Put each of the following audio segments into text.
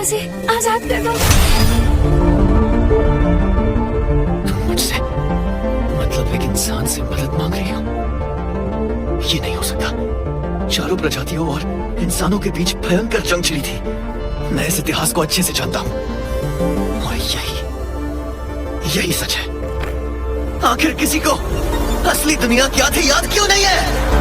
मुझे आजाद कर दो। तुम मुझसे मतलब एक इंसान से मदद मांग रही हो? ये नहीं हो सकता। चारों प्रजातियों और इंसानों के बीच भयंकर जंग छिड़ी थी। मैं इस इतिहास को अच्छे से जानता हूँ और यही सच है। आखिर किसी को असली दुनिया क्या थी याद क्यों नहीं है?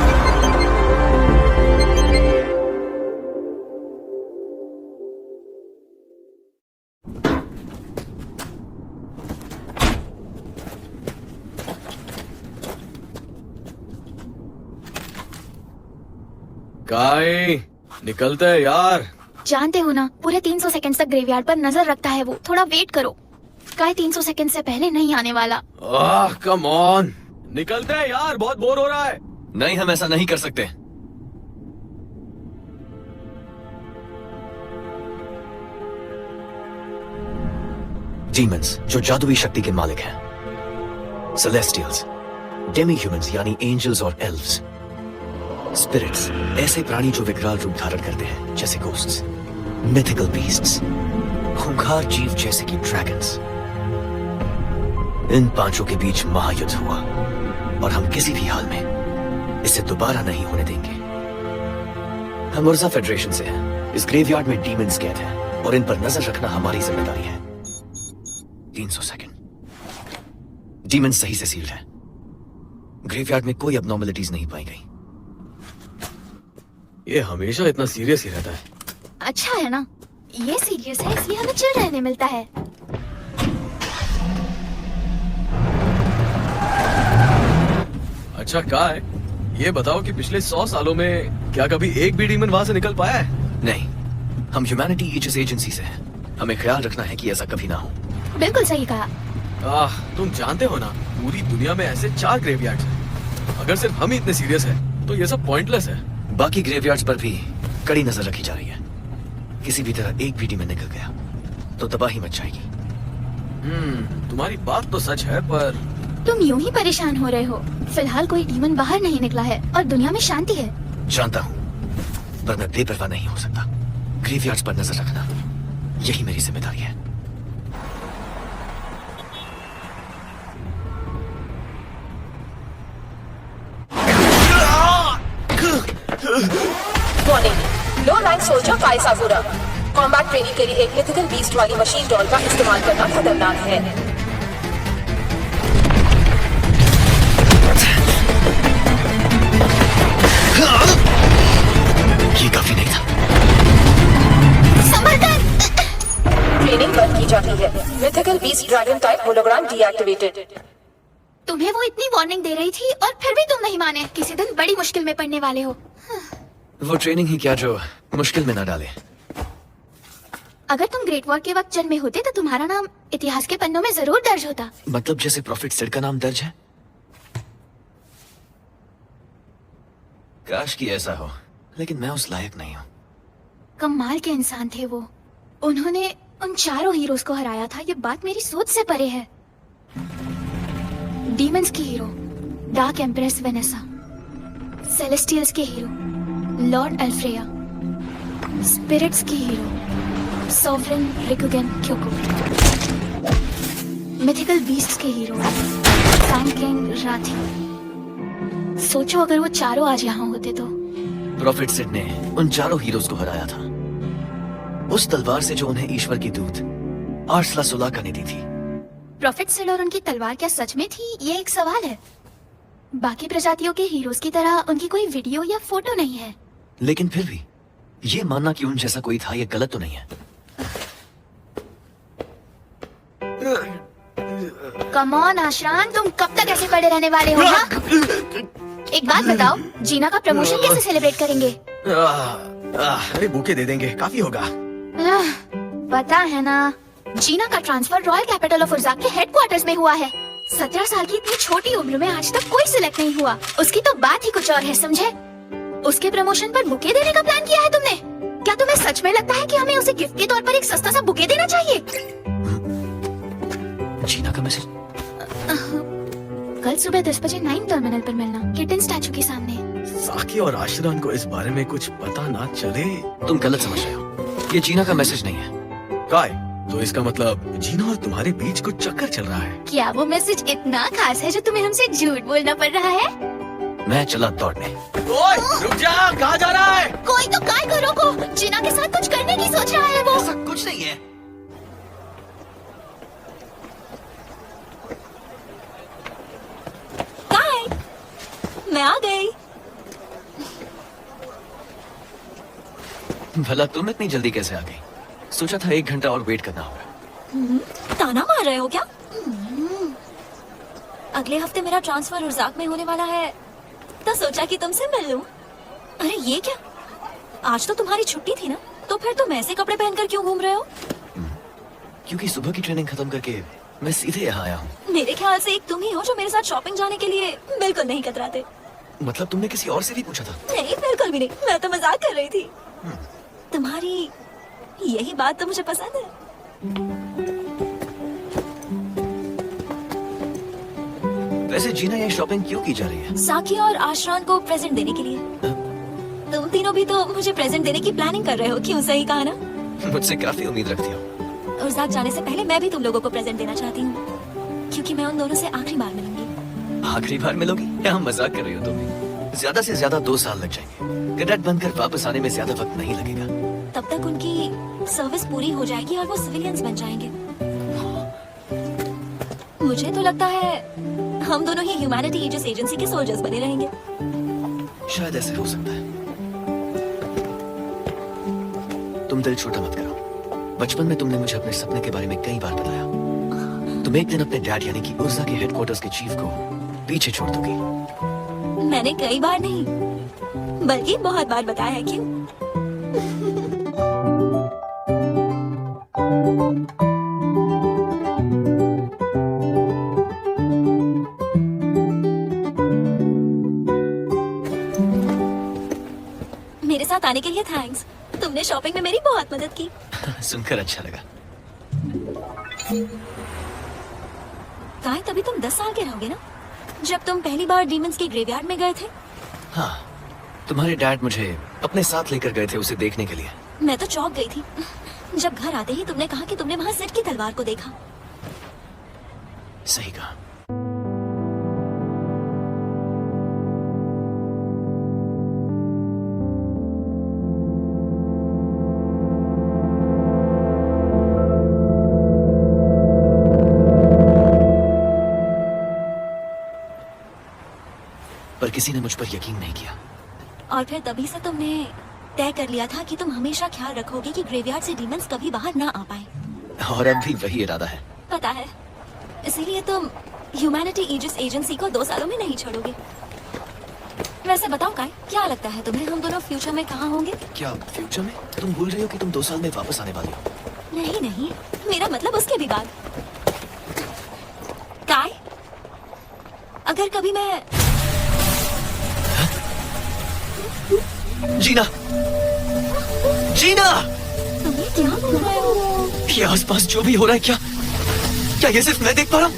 काई निकलते हैं यार। जानते हो ना, पूरे 300 सेकंड तक ग्रेवयार्ड पर नजर रखता है वो। थोड़ा वेट करो। काय 300 सेकंड से पहले नहीं आने वाला। कम ऑन, निकलते हैं यार, बहुत बोर हो रहा है। नहीं, हम ऐसा नहीं कर सकते। डीमंस जो जादुई शक्ति के मालिक हैं, सेलेस्टियल्स, डेमी ह्यूमंस यानी एंजल्स और एल्व्स, स्पिरिट्स ऐसे प्राणी जो विकराल रूप धारण करते हैं जैसे गोस्ट्स, मिथिकल बीस्ट्स, खूंखार जीव जैसे कि ड्रैगन्स। इन पांचों के बीच महायुद्ध हुआ और हम किसी भी हाल में इसे दोबारा नहीं होने देंगे। हम उर्जा फेडरेशन से हैं। इस ग्रेवयार्ड में डीमंस कैद हैं और इन पर नजर रखना हमारी जिम्मेदारी है। 300 सेकंड। डीमंस सही से सील्ड है। ग्रेवयार्ड में कोई अबनॉर्मलिटीज नहीं पाई गई। ये हमेशा इतना सीरियस ही रहता है। अच्छा है ना, ये सीरियस है इसलिए हमें चिल रहने मिलता है। अच्छा काय, ये बताओ कि पिछले 100 सालों में क्या कभी एक भी डीमन वहां से निकल पाया है? नहीं, हम ह्यूमैनिटी ईचस एजेंसी से हैं। हमें ख्याल रखना है कि ऐसा कभी ना हो। बिल्कुल सही कहा। तुम जानते हो ना, पूरी दुनिया में ऐसे 4 ग्रेवयार्ड्स हैं। अगर सिर्फ हम ही इतने सीरियस हैं, तो ये सब पॉइंटलेस है। बाकी ग्रेवयार्ड्स पर भी कड़ी नजर रखी जा रही है। किसी भी तरह एक भी डीमन निकल गया तो तबाही मच जाएगी। तुम्हारी बात तो सच है, पर तुम यूं ही परेशान हो रहे हो। फिलहाल कोई डीमन बाहर नहीं निकला है और दुनिया में शांति है। जानता हूँ, पर मैं बेपरवाह नहीं हो सकता। ग्रेवयार्ड्स पर नजर रखना यही मेरी जिम्मेदारी है। वार्निंग, लो रैंक सोल्जर काई साकुरा, कॉम्बैट ट्रेनिंग के लिए एक मिथिकल बीस्ट वाली मशीन डॉल का इस्तेमाल करना खतरनाक है। ये काफी नहीं था। ट्रेनिंग बंद की जाती है। Mythical beast dragon type hologram deactivated. तुम्हें वो इतनी वार्निंग दे रही थी और फिर भी तुम नहीं माने। किसी दिन बड़ी मुश्किल में पड़ने वाले हो। वो ट्रेनिंग ही क्या जो मुश्किल में ना डाले। अगर तुम ग्रेट वॉर के वक्त जन्मे होते तो तुम्हारा नाम इतिहास के पन्नों में जरूर दर्ज होता। मतलब जैसे प्रॉफिट सिड का नाम दर्ज है? काश कि ऐसा हो, लेकिन मैं उस लायक नहीं हूँ। कमाल के इंसान थे वो। उन्होंने उन 4 हीरोज को हराया था। ये बात मेरी सोच से परे है। डीमंस की hero dark empress Vanessa, celestials के हीरो लॉर्ड एल्फ्रेया, स्पिरिट्स की hero sovereign Rikugen Kyoko, mythical beasts के हीरो फैंग किंग राथी। सोचो अगर वो चारों आज यहाँ होते तो। प्रॉफिट सिड ने उन 4 हीरोज को हराया था, उस तलवार से जो उन्हें ईश्वर की दूत आर्सला सुलाका ने दी थी। प्रॉफिट सिड और उनकी तलवार क्या सच में थी, ये एक सवाल है। बाकी प्रजातियों के हीरोज की तरह उनकी कोई वीडियो या फोटो नहीं है। लेकिन फिर भी ये मानना कि उन जैसा कोई था, ये गलत तो नहीं है। कम ऑन आश्रान, तुम कब तक ऐसे पड़े रहने वाले हो? हाँ? एक बात बताओ, जीना का प्रमोशन कैसे सेलिब्रेट करेंगे? अरे बुके दे देंगे, काफी होगा। पता है ना, जीना का ट्रांसफर रॉयल कैपिटल ऑफ उर्जाक के हेडक्वार्टर्स में हुआ है। 17 साल की इतनी छोटी उम्र में आज तक कोई सिलेक्ट नहीं हुआ। उसकी तो बात ही कुछ और है, समझे? उसके प्रमोशन पर बुके देने का प्लान किया है तुमने? क्या तुम्हें सच में लगता है कि हमें उसे गिफ्ट के तौर पर एक सस्ता सा बुके देना चाहिए? जीना का मैसेज? कल सुबह 10 बजे 9 टर्मिनल पर मिलना, किटन स्टैचू के सामने। साकी और आश्रान को इस बारे में कुछ पता ना चले। तुम गलत समझ रहे हो। ये जीना का मैसेज नहीं है। काय, तो इसका मतलब जीना और तुम्हारे बीच कुछ चक्कर चल रहा है। क्या वो मैसेज इतना खास है जो तुम्हें हमसे झूठ बोलना पड़ रहा है? मैं चला दौड़ने। ओए, रुक जा, कहाँ जा रहा है? कोई तो काय को रोको, जीना के साथ कुछ करने की सोच रहा है वो। ऐसा कुछ नहीं है। काय, मैं आ गई। भला तुम इतनी जल्दी कैसे आ गई? सोचा था 1 घंटा और वेट करना होगा। ताना मार रहे हो क्या? अगले हफ्ते मेरा ट्रांसफर उर्जाक में होने वाला है, तो सोचा कि तुमसे मिल लूं। अरे ये क्या, आज तो तुम्हारी छुट्टी थी ना, तो फिर तुम ऐसे कपड़े पहनकर क्यों घूम रहे हो? क्योंकि सुबह की ट्रेनिंग खत्म करके मैं सीधे यहाँ आया हूँ। मेरे ख्याल से एक तुम ही हो जो मेरे साथ शॉपिंग जाने के लिए बिल्कुल नहीं कतराते। मतलब तुमने किसी और से भी पूछा था? नहीं, बिल्कुल भी नहीं, मैं तो मजाक कर रही थी। तुम्हारी यही बात तो मुझे पसंद है। वैसे जीना ये शॉपिंग क्यों की जा रही है? साकी और आशरान को प्रेजेंट देने के लिए। तुम तीनों भी तो मुझे प्रेजेंट देने की प्लानिंग कर रहे हो, क्यों? सही कहा ना? मुझसे काफी उम्मीद रखती हो। उर्जाक जाने से पहले मैं भी तुम लोगों को प्रेजेंट देना चाहती हूँ, क्योंकि मैं उन दोनों से आखिरी बार मिलूंगी। आखिरी बार मिलोगी? क्या मजाक कर रही हो तुम भी? ज्यादा से ज्यादा 2 साल लग जाएंगे। कैडेट बनकर वापस आने में ज्यादा वक्त नहीं लगेगा। तब तक उनकी सर्विस पूरी हो जाएगी और वो सिविलियंस बन जाएंगे। मुझे तो लगता है हम दोनों ही ह्यूमैनिटी एजेस एजेंसी के सोल्जर्स बने रहेंगे। शायद ऐसे हो सकता है। तुम दिल छोटा मत करो। बचपन में तुमने मुझे अपने सपने के बारे में कई बार बताया। तुम एक दिन अपने डैड यानी कि उर्जा के हेडक्वार्टर्स के चीफ को पीछे छोड़ दोगी। मैंने कई बार नहीं, बल्कि बहुत बार बताया है। क्यों? मेरे साथ आने के लिए थैंक्स। तुमने शॉपिंग में मेरी बहुत मदद की। सुनकर अच्छा लगा। काय, तभी तुम 10 साल के रहोगे ना, जब तुम पहली बार डीमंस के ग्रेवयार्ड में गए थे? हाँ, तुम्हारे डैड मुझे अपने साथ लेकर गए थे उसे देखने के लिए। मैं तो चौंक गई थी जब घर आते ही तुमने कहा कि तुमने वहाँ सेट की तलवार को देखा। सही कहा। पर किसी ने मुझ पर यकीन नहीं किया। और फिर तभी से तुमने तय कर लिया था कि तुम हमेशा ख्याल रखोगे कि ग्रेवयार्ड से डीमंस कभी बाहर ना आ पाए। और अब भी वही इरादा है। पता है, इसीलिए तुम ह्यूमैनिटी एजेस एजेंसी को 2 सालों में नहीं छोड़ोगे। वैसे बताओ काय, क्या लगता है तुम्हें, हम दोनों फ्यूचर में कहाँ होंगे? क्या फ्यूचर में? तुम भूल रही हो कि तुम 2 साल में वापस आने वाली हो। नहीं नहीं, मेरा मतलब उसके भी बाद। काय, अगर कभी मैं जीना, जीना, तुम्हें क्या बोल रहे हो? ये आसपास जो भी हो रहा है, क्या ये सिर्फ मैं देख पा रहा हूँ?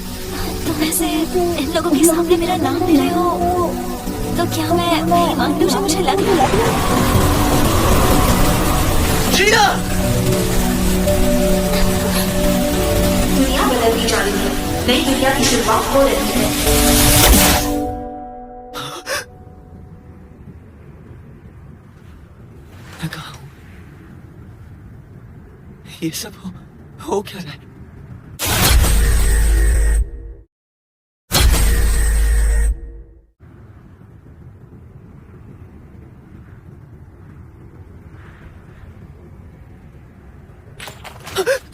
तुम ऐसे इन लोगों के सामने मेरा नाम ले रहे हो, तो क्या मैं वही मान लूं जो मुझे लग रहा है? जीना! दुनिया बदलती जा रही है, नई दुनिया की शुरुआत हो रही है। मैं कहाँ हूँ? ये सब हो क्या रहा है?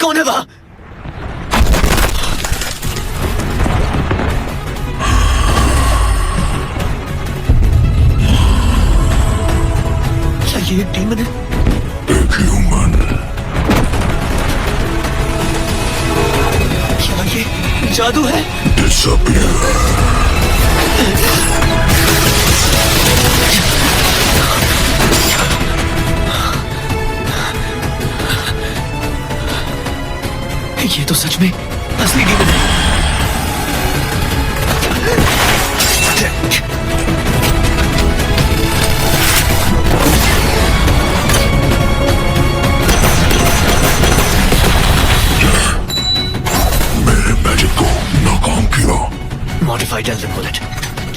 कौन है वहां? क्या ये एक डीमन है? क्या ये जादू है? ये तो सच में असली डीमन है।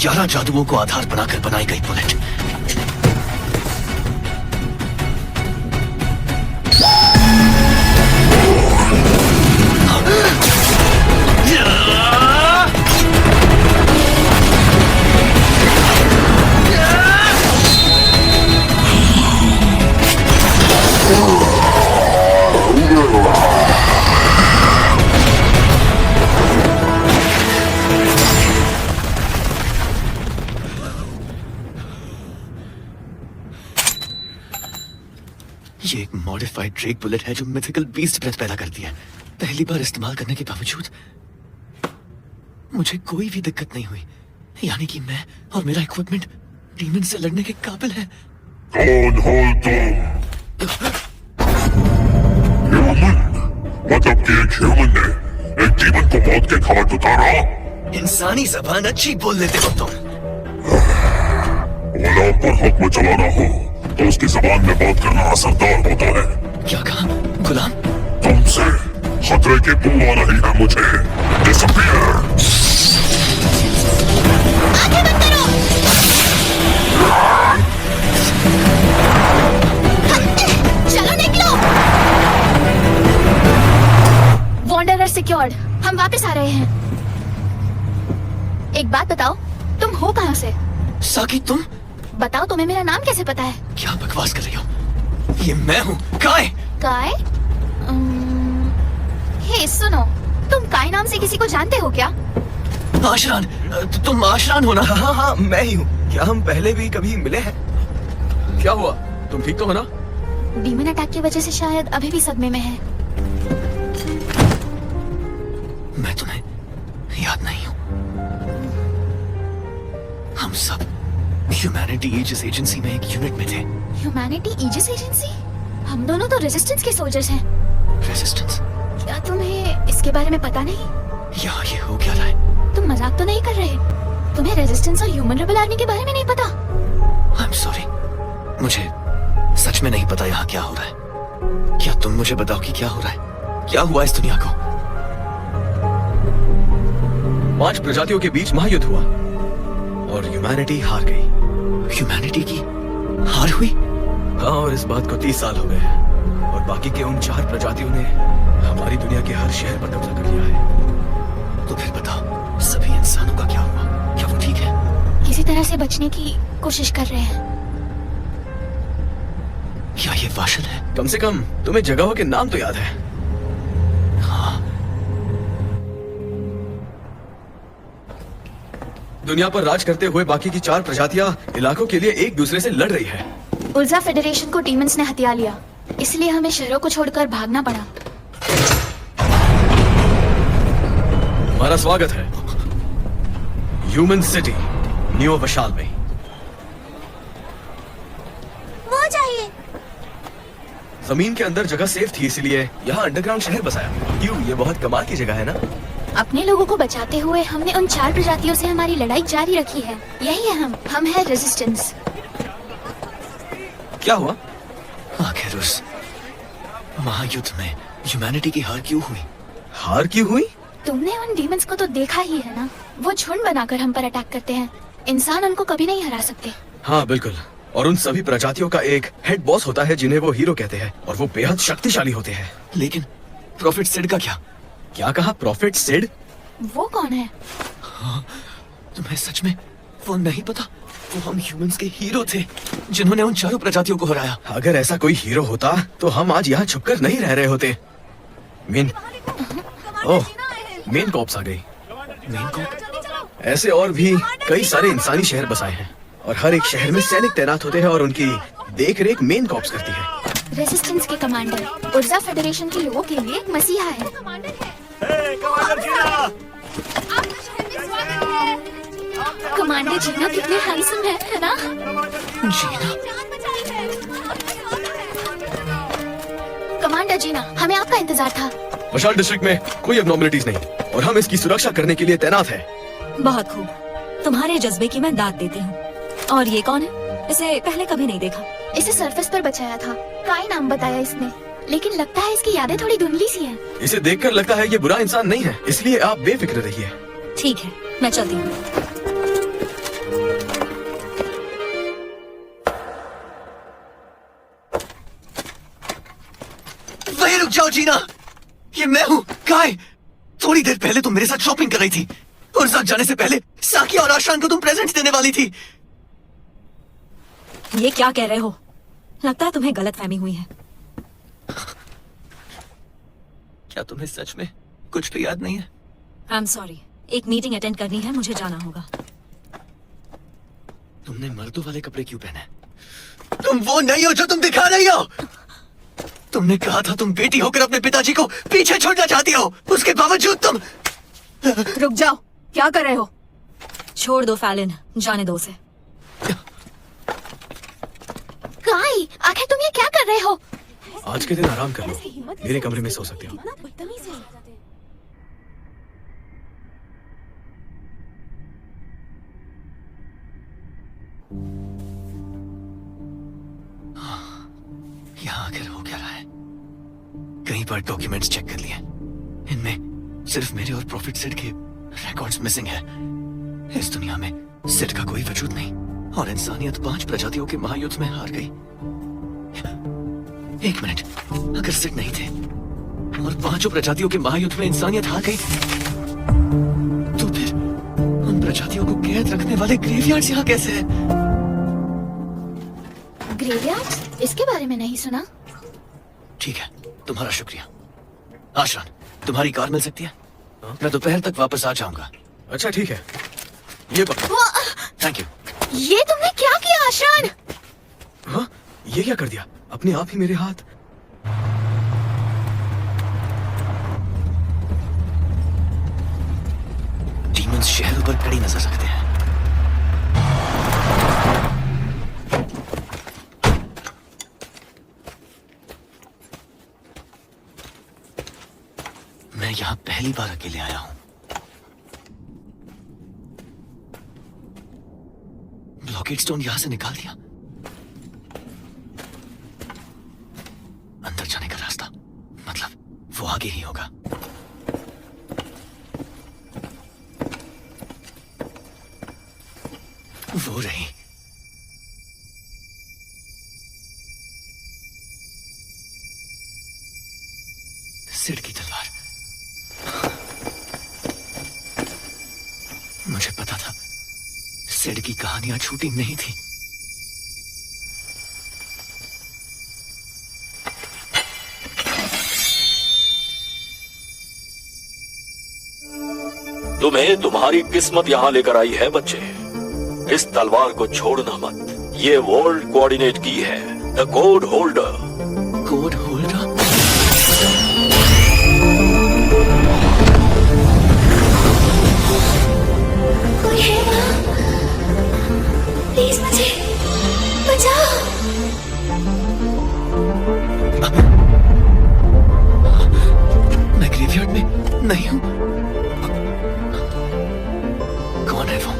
11 जादुओं को आधार बनाकर बनाई गई बुलेट। ये एक मॉडिफाइड ड्रेक बुलेट है जो मिथिकल बीस्ट ब्रेथ पैदा करती है। पहली बार इस्तेमाल करने के बावजूद मुझे कोई भी दिक्कत नहीं हुई। यानी कि मैं और मेरा इक्विपमेंट डीमन से लड़ने के काबिल है। कौन हो तुम? ह्यूमन? मतलब कि एक ह्यूमन ने एक डीमन को मौत के घाट उतारा? इंसानी जबान अच्छी बोल लेते हो तुम। गुलाम पर हुक्म चलाना हो तो उसकी जबान में बात करना असरदार होता है। क्या कहा गुलाम? तुमसे खतरे की बू आ रही है मुझे। Disappear! आंखें बंद करो। चलो निकलो। वॉन्डरर सिक्योर्ड, हम वापस आ रहे हैं। एक बात बताओ, तुम हो कहाँ से? साकी तुम? बताओ, तुम्हें मेरा नाम कैसे पता है? क्या बकवास कर रही हो? ये मैं हूँ काय। काय? हे सुनो, तुम काय नाम से किसी को जानते हो क्या? आशरान, तुम आशरान हो ना? हाँ हाँ मैं ही हूँ। क्या हम पहले भी कभी मिले हैं? क्या हुआ, तुम ठीक तो हो ना? डीमन अटैक की वजह से शायद अभी भी सदमे में है। मैं तुम्हें याद नहीं हूँ। हम सब ह्यूमैनिटी ईजिस एजेंसी में एक यूनिट में थे। Humanity Aegis agency? हम दोनों तो रेजिस्टेंस के सोल्जर्स हैं। रेजिस्टेंस? क्या तुम्हें इसके बारे में पता नहीं? यहाँ ये हो क्या रहा है? तुम मजाक तो नहीं कर रहे? तुम्हें रेजिस्टेंस और ह्यूमन रेबल आर्मी के बारे में नहीं पता? I'm sorry, मुझे सच में नहीं पता यहाँ क्या हो रहा है। क्या तुम मुझे बताओ कि क्या हो रहा है? क्या हुआ इस दुनिया को? 5 प्रजातियों के बीच महायुद्ध हुआ और ह्यूमैनिटी हार गई। ह्यूमैनिटी की हार हुई? हाँ, और इस बात को 30 साल हो गए हैं और बाकी के उन 4 प्रजातियों ने हमारी दुनिया के हर शहर पर कब्जा कर लिया है। तो फिर बताओ, सभी इंसानों का क्या हुआ? क्या वो ठीक है? किसी तरह से बचने की कोशिश कर रहे हैं। क्या ये वाशन है? कम से कम तुम्हें जगहों के नाम तो याद है। हाँ। दुनिया पर राज करते हुए बाकी की 4 प्रजातियां इलाकों के लिए एक दूसरे से लड़ रही है। उर्जा फेडरेशन को डीमंस ने हथिया लिया, इसलिए हमें शहरों को छोड़कर भागना पड़ा। हमारा स्वागत है ह्यूमन सिटी न्यू वशाल में। वो चाहिए। जमीन के अंदर जगह सेफ थी, इसलिए यहाँ अंडरग्राउंड शहर बसाया। क्यों, ये बहुत कमाल की जगह है ना? अपने लोगों को बचाते हुए हमने उन 4 प्रजातियों से हमारी लड़ाई जारी रखी है। यही है हम है रेजिस्टेंस। क्या हुआ? आखिर उस महायुद्ध में ह्यूमैनिटी की हार क्यों हुई? हार क्यों हुई? तुमने उन डीमंस को तो देखा ही है ना, वो झुंड बनाकर हम पर अटैक करते हैं। इंसान उनको कभी नहीं हरा सकते। हाँ बिल्कुल, और उन सभी प्रजातियों का एक हेड बॉस होता है जिन्हें वो हीरो कहते हैं, और वो बेहद शक्तिशाली होते हैं। लेकिन प्रॉफिट सिड का क्या? क्या कहा? प्रॉफिट सिड? वो कौन है? तुम्हें सच में वो नहीं पता? वो हम ह्यूमंस के हीरो थे जिन्होंने उन 4 प्रजातियों को हराया। अगर ऐसा कोई हीरो होता तो हम आज यहाँ छुपकर नहीं रह रहे होते। मेन कॉप्स आ गई। Main cop? ऐसे और भी कई सारे इंसानी शहर बसाए हैं और हर एक शहर में सैनिक तैनात होते हैं और उनकी देख रेख मेन कॉप्स करती है। रेजिस्टेंस के कमांडर उर्जा फेडरेशन के लोगों के लिए एक मसीहा है। कमांडर जीना कितने हैंडसम है ना? जीना? कमांडर जीना, हमें आपका इंतजार था। वशाल डिस्ट्रिक्ट में कोई एबनॉर्मलिटीज नहीं और हम इसकी सुरक्षा करने के लिए तैनात हैं। बहुत खूब, तुम्हारे जज्बे की मैं दाद देती हूँ। और ये कौन है? इसे पहले कभी नहीं देखा। इसे सरफेस पर बचाया था, काय नाम बताया इसने, लेकिन लगता है इसकी यादें थोड़ी धुंधली सी हैं। इसे देखकर लगता है ये बुरा इंसान नहीं है, इसलिए आप बेफिक्र रहिए। ठीक है, मैं चलती हूँ। रुक जाओ जीना, ये मैं हूँ काय। थोड़ी देर पहले तुम मेरे साथ शॉपिंग कर रही थी और साथ जाने से पहले साकी और आशान को तुम प्रेजेंट देने वाली थी। ये क्या कह रहे हो? लगता है तुम्हें गलतफहमी हुई है। क्या तुम्हें सच में कुछ भी याद नहीं है? आई एम सॉरी, एक मीटिंग अटेंड करनी है, मुझे जाना होगा। तुमने मर्दों वाले कपड़े क्यों पहने? तुम वो नहीं हो जो तुम दिखा रही हो। तुमने कहा था तुम बेटी होकर अपने पिताजी को पीछे छोड़ना चाहती हो, उसके बावजूद तुम। रुक जाओ, क्या कर रहे हो? छोड़ दो फैलिन, जाने दो उसे। काय, आखिर तुम ये क्या कर रहे हो? आज के दिन आराम कर लो, मेरे कमरे में सो सकते हो। यहाँ आखिर हो क्या रहा है? कई बार डॉक्यूमेंट्स चेक कर लिए, इनमें सिर्फ मेरे और प्रॉफिट सेट के रिकॉर्ड्स मिसिंग है। इस दुनिया में सेट का कोई वजूद नहीं और इंसानियत 5 प्रजातियों के महायुद्ध में हार गई। एक मिनट, अगर सेट नहीं थे और 5 प्रजातियों के महायुद्ध में इंसानियत हार गई, तो फिर उन प्रजातियों को कैद रखने वाले ग्रेवयार्ड्स यहाँ कैसे हैं? ग्रेवयार्ड्स? इसके बारे में नहीं सुना। ठीक है, तुम्हारा शुक्रिया। आशरान, तुम्हारी कार मिल सकती है? मैं दोपहर तक वापस आ जाऊंगा। अच्छा ठीक है, ये पकड़ो। Thank you. ये तुमने क्या किया आशान? हाँ, ये क्या कर दिया? अपने आप ही मेरे हाथ। डीमंस शहरों पर कड़ी नजर रखते हैं। मैं यहाँ पहली बार अकेले आया हूँ। ब्लॉकेड स्टोन यहाँ से निकाल दिया। अंदर जाने का रास्ता, मतलब वो आगे ही होगा। वो रही। सिड की तलवार। मुझे पता था सिड की कहानियां छूटी नहीं थी। तुम्हें तुम्हारी किस्मत यहाँ लेकर आई है बच्चे। इस तलवार को छोड़ना मत। ये वर्ल्ड कोऑर्डिनेट की है, the code holder. Code holder? कोई है वहाँ? प्लीज मुझे बचाओ। मैं ग्रेवयार्ड में नहीं हूँ। कौन है वो?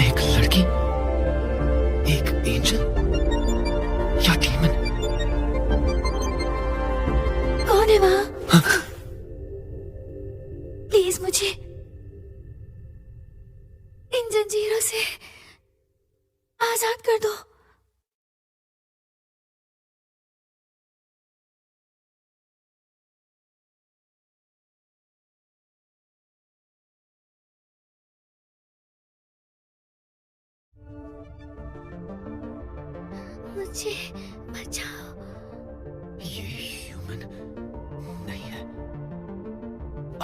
एक लड़की, एक एंजल या डीमन? कौन है वहाँ? प्लीज मुझे इन जंजीरों से आजाद कर दो। मुझे बचाओ। ये ह्यूमन नहीं है।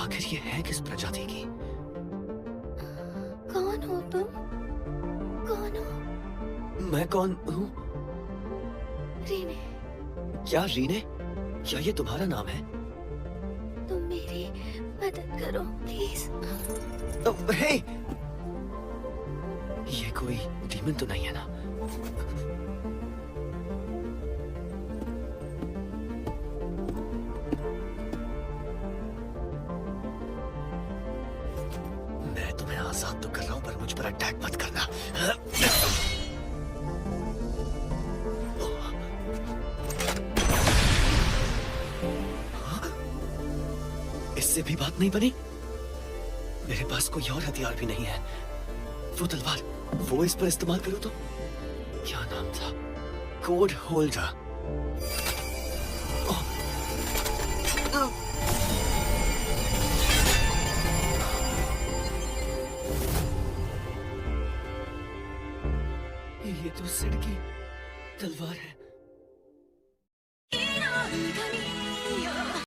आखिर ये है किस प्रजाति की? कौन हो तुम? कौन हो? मैं कौन हूँ? रीने, क्या रीने? क्या ये तुम्हारा नाम है? तुम मेरी मदद करो प्लीज। हे! ये कोई डीमन तो नहीं है ना? मैं तुम्हें आजाद तो कर रहा हूं, पर मुझ पर अटैक मत करना। से भी बात नहीं बनी। मेरे पास कोई और हथियार भी नहीं है। वो तलवार, वो इस पर इस्तेमाल करूं तो? क्या नाम था? Code holder. ये तो सिड की तलवार है।